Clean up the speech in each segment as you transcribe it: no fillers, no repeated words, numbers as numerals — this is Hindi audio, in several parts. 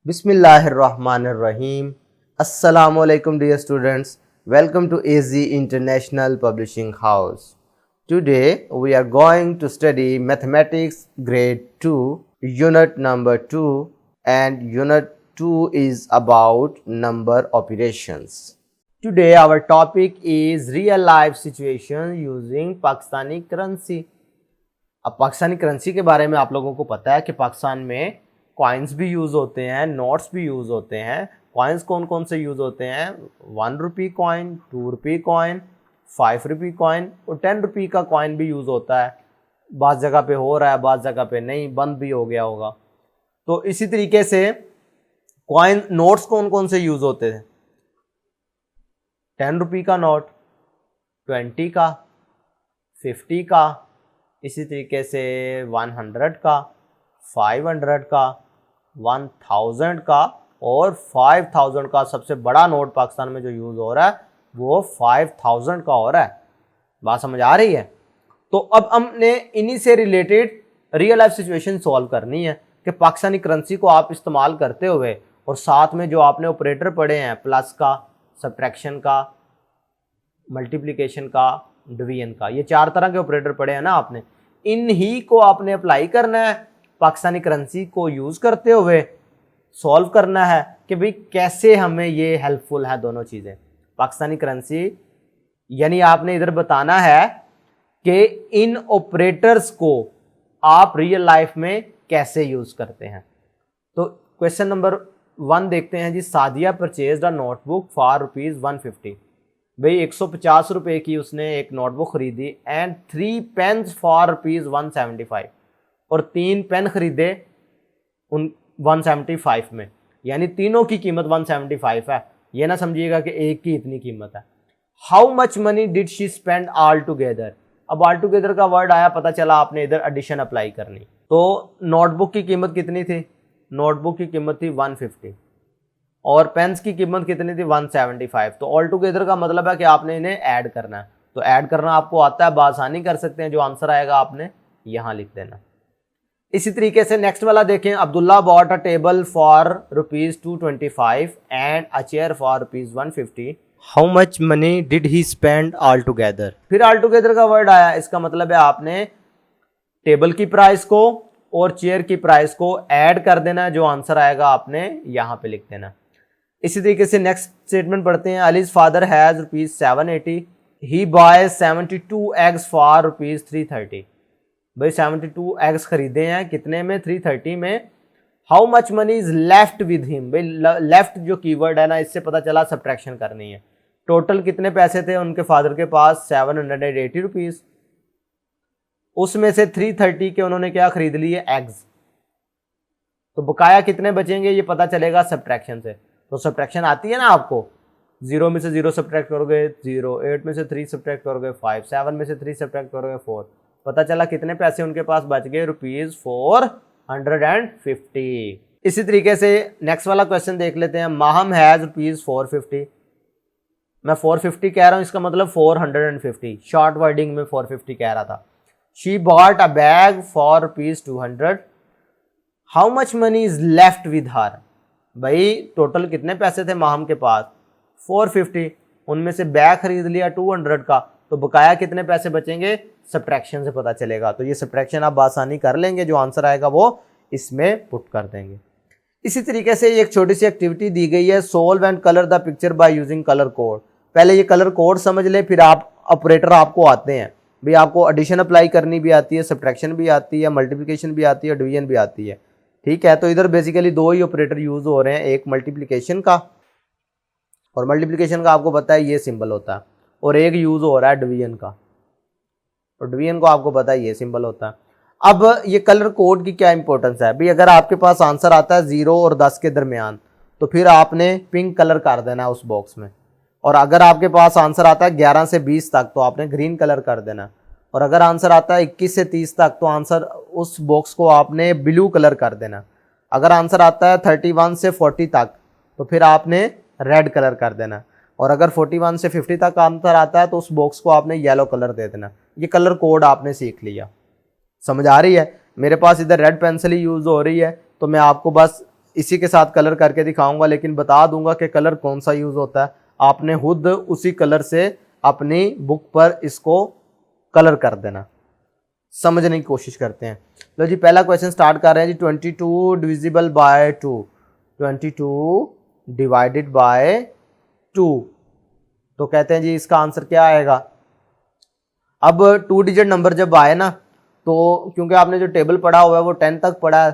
Bismillahirrahmanirrahim. Assalamualaikum dear students. Welcome to AZ International Publishing House. Today we are going to study Mathematics Grade 2, Unit number 2, and Unit 2 is about number operations. Today our topic is real life situation using Pakistani currency. अब पाकिस्तानी करेंसी के बारे में आप लोगों को पता है कि पाकिस्तान में कॉइन्स भी यूज़ होते हैं, नोट्स भी यूज़ होते हैं। कॉइन्स कौन कौन से यूज़ होते हैं? 1 rupee coin, 2 rupee coin, 5 rupee coin और 10 रुपी का कॉइन भी यूज़ होता है। बाज़ जगह पे हो रहा है, बाज़ जगह पे नहीं, बंद भी हो गया होगा। तो इसी तरीके से कॉइन नोट्स कौन कौन से यूज़ होते हैं? 10 रुपी का नोट, 20 का, 50 का, इसी तरीके से 100 का, 500 का, 1000 का और 5000 का। सबसे बड़ा नोट पाकिस्तान में जो यूज़ हो रहा है वो 5000 का हो रहा है। बात समझ आ रही है? तो अब हमने इन्हीं से related real life situation solve करनी है कि पाकिस्तानी करेंसी को आप इस्तेमाल करते हुए और साथ में जो आपने ऑपरेटर पढ़े हैं, प्लस का, सब्ट्रैक्शन का, मल्टीप्लिकेशन का, डिवीजन का, ये 4 तरह के ऑपरेटर पढ़े हैं ना आपने। इन ही को आपने अप्लाई करना है, पाकिस्तानी करेंसी को यूज़ करते हुए सॉल्व करना है कि भाई कैसे हमें ये हेल्पफुल है दोनों चीज़ें। पाकिस्तानी करेंसी यानी आपने इधर बताना है कि इन ऑपरेटर्स को आप रियल लाइफ में कैसे यूज़ करते हैं। तो क्वेश्चन नंबर 1 देखते हैं जी। Sadia purchased a notebook for ₹150। भाई 150 रुपये की उसने एक नोटबुक खरीदी एंड 3 पेन्स फॉर ₹175 और 3 पेन खरीदे उन 175 में, यानी तीनों की कीमत 175 है। ये ना समझिएगा कि एक की इतनी कीमत है। How much money did she spend all together. अब ऑल टुगेदर का वर्ड आया, पता चला आपने इधर एडिशन अप्लाई करनी। तो नोटबुक की कीमत कितनी थी? नोटबुक की कीमत थी 150 और पेन्स की कीमत कितनी थी? 175। तो ऑल टुगेदर का मतलब है कि आपने इन्हें ऐड करना है। तो ऐड करना आपको आता है, बासानी कर सकते हैं। जो आंसर आएगा आपने यहाँ लिख देना। इसी तरीके से नेक्स्ट वाला देखें। Abdullah bought a table for ₹225 and a chair for ₹150। How much money did he spend all together. फिर ऑल टुगेदर का वर्ड आया, इसका मतलब है आपने टेबल की प्राइस को और चेयर की प्राइस को ऐड कर देना। जो आंसर आएगा आपने यहाँ पे लिख देना। इसी तरीके से नेक्स्ट स्टेटमेंट पढ़ते हैं। Ali's father has ₹780। He buy 72 eggs for ₹330। भाई 72 एग्स खरीदे हैं, कितने में? 330 में। How much money is left with him. भाई लेफ्ट जो कीवर्ड है ना, इससे पता चला सब्ट्रैक्शन करनी है। टोटल कितने पैसे थे उनके फादर के पास? 780 रुपीज। उसमें से 330 के उन्होंने क्या खरीद लिए? एग्स। तो बकाया कितने बचेंगे ये पता चलेगा सब्ट्रैक्शन से। तो सब्ट्रैक्शन आती है ना आपको, 0 में से 0 सब्ट्रैक्ट करोगे 0, 8 में से 3 सब्ट्रैक्ट करोगे 5, 7 में से 3 सब्ट्रैक्ट करोगे 4। पता चला कितने पैसे उनके पास बच गए? ₹450। इसी तरीके से नेक्स्ट वाला क्वेश्चन देख लेते हैं। माहम हैज ₹450। मैं 450 कह रहा हूं, इसका मतलब 450। शॉर्ट वर्डिंग में 450 कह रहा था। She bought a bag for ₹200। How much money is left with her. भाई टोटल कितने पैसे थे माहम के पास? 450। उनमें से बैग खरीद लिया 200 का, तो बकाया कितने पैसे बचेंगे? सब्ट्रैक्शन से पता चलेगा। तो ये सब्ट्रैक्शन आप आसानी कर लेंगे, जो आंसर आएगा वो इसमें पुट कर देंगे। इसी तरीके से एक छोटी सी एक्टिविटी दी गई है। Solve and colour the picture by using colour code. पहले ये कलर कोड समझ ले, फिर आप ऑपरेटर आपको आते हैं। भाई आपको एडिशन अप्लाई करनी भी आती है, सब्ट्रैक्शन भी आती है, मल्टीप्लिकेशन भी आती है, डिवीजन भी आती है। ठीक है, तो इधर बेसिकली 2 ही ऑपरेटर यूज हो रहे हैं, एक मल्टीप्लिकेशन का, और मल्टीप्लिकेशन का आपको पता है ये सिंबल होता है, और एक यूज हो रहा है डिवीजन का, और डिवीजन को आपको पता है ये सिंबल होता है। अब ये कलर कोड की क्या इंपॉर्टेंस है? भाई अगर आपके पास आंसर आता है 0 और 10 के दरमियान, तो फिर आपने पिंक कलर कर देना है उस बॉक्स में। और अगर आपके पास आंसर आता है 11 से 20 तक, तो आपने ग्रीन कलर कर देना। और अगर आंसर आता है 21 से 30 तक, तो आंसर उस बॉक्स को आपने ब्लू कलर कर देना। अगर आंसर आता है 31 से 40 तक, तो फिर आपने रेड कलर कर देना। और अगर 41 से 50 तक आंसर आता है, तो उस बॉक्स को आपने येलो कलर दे देना। ये कलर कोड आपने सीख लिया। समझ आ रही है? मेरे पास इधर रेड पेंसिल ही यूज हो रही है, तो मैं आपको बस इसी के साथ कलर करके दिखाऊंगा, लेकिन बता दूंगा कि कलर कौन सा यूज़ होता है। आपने खुद उसी कलर से अपनी बुक पर इसको कलर कर देना। समझने की कोशिश करते हैं। लो जी, पहला क्वेश्चन स्टार्ट कर रहे हैं जी। 22 डिविजिबल बाय 2, 22 डिवाइडेड बाय 2, तो कहते हैं जी इसका आंसर क्या आएगा। अब 2 डिजिट नंबर जब आए ना, तो क्योंकि आपने जो टेबल पढ़ा हुआ है वो 10 तक पढ़ा है,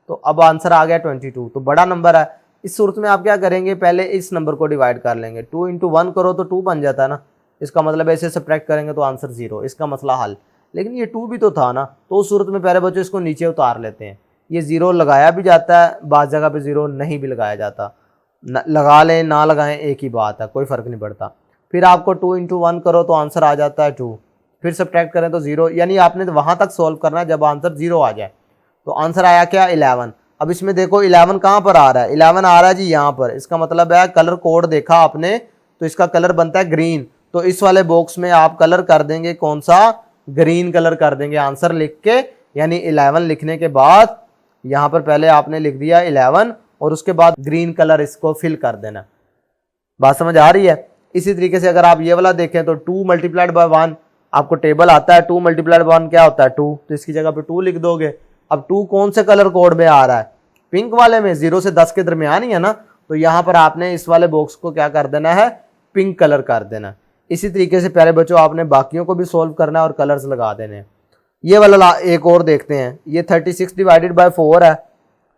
तो अब आंसर आ गया 22, तो बड़ा नंबर है। इस सूरत में आप क्या करेंगे, पहले इस नंबर को डिवाइड कर लेंगे। 2 इंटू 1 करो तो 2 बन जाता है ना, इसका मतलब ऐसे सब्ट्रैक्ट करेंगे तो आंसर 0, इसका मसला हल। लेकिन ये 2 भी तो था ना, तो उस सूरत में पहले बच्चों इसको नीचे उतार लेते हैं। ये 0 लगाया भी जाता है, बाज़ जगह पे 0 नहीं भी लगाया जाता, लगा लें ना लगाएं एक ही बात है, कोई फ़र्क नहीं पड़ता। फिर आपको 2 इंटू 1 करो तो आंसर आ जाता है 2, फिर सब्ट्रैक्ट करें तो 0, यानी आपने वहाँ तक सॉल्व करना है जब आंसर 0 आ जाए। तो आंसर आया क्या, 11। अब इसमें देखो 11 कहाँ पर आ रहा है, 11 आ रहा है जी यहाँ पर। इसका मतलब है कलर कोड देखा आपने तो इसका कलर बनता है ग्रीन, तो इस वाले बॉक्स में आप कलर कर देंगे कौन सा, ग्रीन कलर कर देंगे आंसर लिख के। यानी 11 लिखने के बाद यहाँ पर पहले आपने लिख दिया 11 और उसके बाद ग्रीन कलर इसको फिल कर देना। बात समझ आ रही है। इसी तरीके से अगर आप ये वाला देखें तो 2 मल्टीप्लाइड बाय 1, आपको टेबल आता है 2 मल्टीप्लाइड बाय 1 क्या होता है 2, तो इसकी जगह पे 2 लिख दोगे। अब 2 कौन से कलर कोड में आ रहा है, पिंक वाले में, 0 से 10 के दरमियान ही है ना, तो यहाँ पर आपने इस वाले बॉक्स को क्या कर देना है, पिंक कलर कर देना। इसी तरीके से प्यारे बच्चों आपने बाकियों को भी सोल्व करना है और कलर्स लगा देने हैं। ये वाला एक और देखते हैं, ये 36 डिवाइडेड बाय 4 है,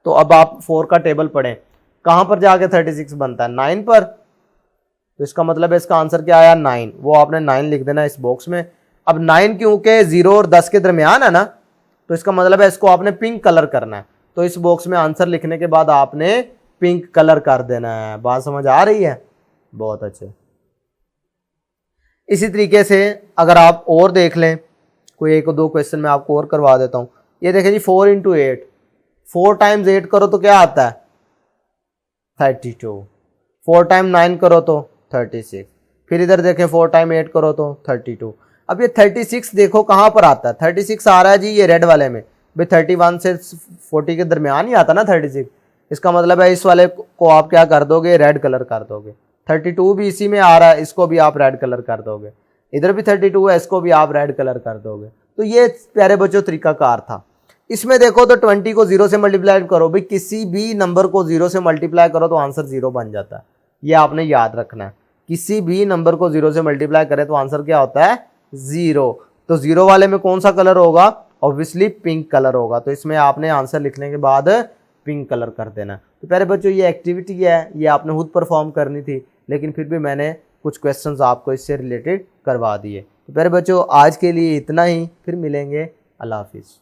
तो अब आप 4 का टेबल पढ़ें, कहाँ पर जाके 36 बनता है, 9 पर, तो इसका मतलब है इसका आंसर क्या आया 9, वो आपने 9 लिख देना इस बॉक्स में। अब 9 क्योंकि 0 और 10 के दरमियान है ना, तो इसका मतलब है इसको आपने पिंक कलर करना है, तो इस बॉक्स में आंसर लिखने के बाद आपने पिंक कलर कर देना है। बात समझ आ रही है, बहुत अच्छे। इसी तरीके से अगर आप और देख लें, कोई 1-2 क्वेश्चन मैं आपको और करवा देता हूं। ये देखें जी 4 इंटू 8, 4 टाइम्स 8 करो तो क्या आता है 32, 4 टाइम 9 करो तो 36, फिर इधर देखें 4 टाइम 8 करो तो 32। अब ये 36 देखो कहाँ पर आता है, 36 आ रहा है जी ये रेड वाले में, भाई 31 से 40 के दरमियान ही आता ना 36, इसका मतलब है इस वाले को आप क्या कर दोगे, रेड कलर कर दोगे। 32 भी इसी में आ रहा है, इसको भी आप रेड कलर कर दोगे। इधर भी 32 है, इसको भी आप रेड कलर कर दोगे। तो ये प्यारे बच्चों तरीकाकार था। इसमें देखो तो 20 को 0 से मल्टीप्लाई करो, भाई किसी भी नंबर को 0 से मल्टीप्लाई करो तो आंसर 0 बन जाता है, ये आपने याद रखना है। किसी भी नंबर को 0 से मल्टीप्लाई करें तो आंसर क्या होता है 0। तो 0 वाले में कौन सा कलर होगा, ऑब्वियसली पिंक कलर होगा, तो इसमें आपने आंसर लिखने के बाद पिंक कलर कर देना। तो प्यारे बच्चों ये एक्टिविटी है, ये आपने खुद परफॉर्म करनी थी, लेकिन फिर भी मैंने कुछ क्वेश्चंस आपको इससे रिलेटेड करवा दिए। तो प्यारे बच्चों आज के लिए इतना ही, फिर मिलेंगे, अल्लाह हाफिज़।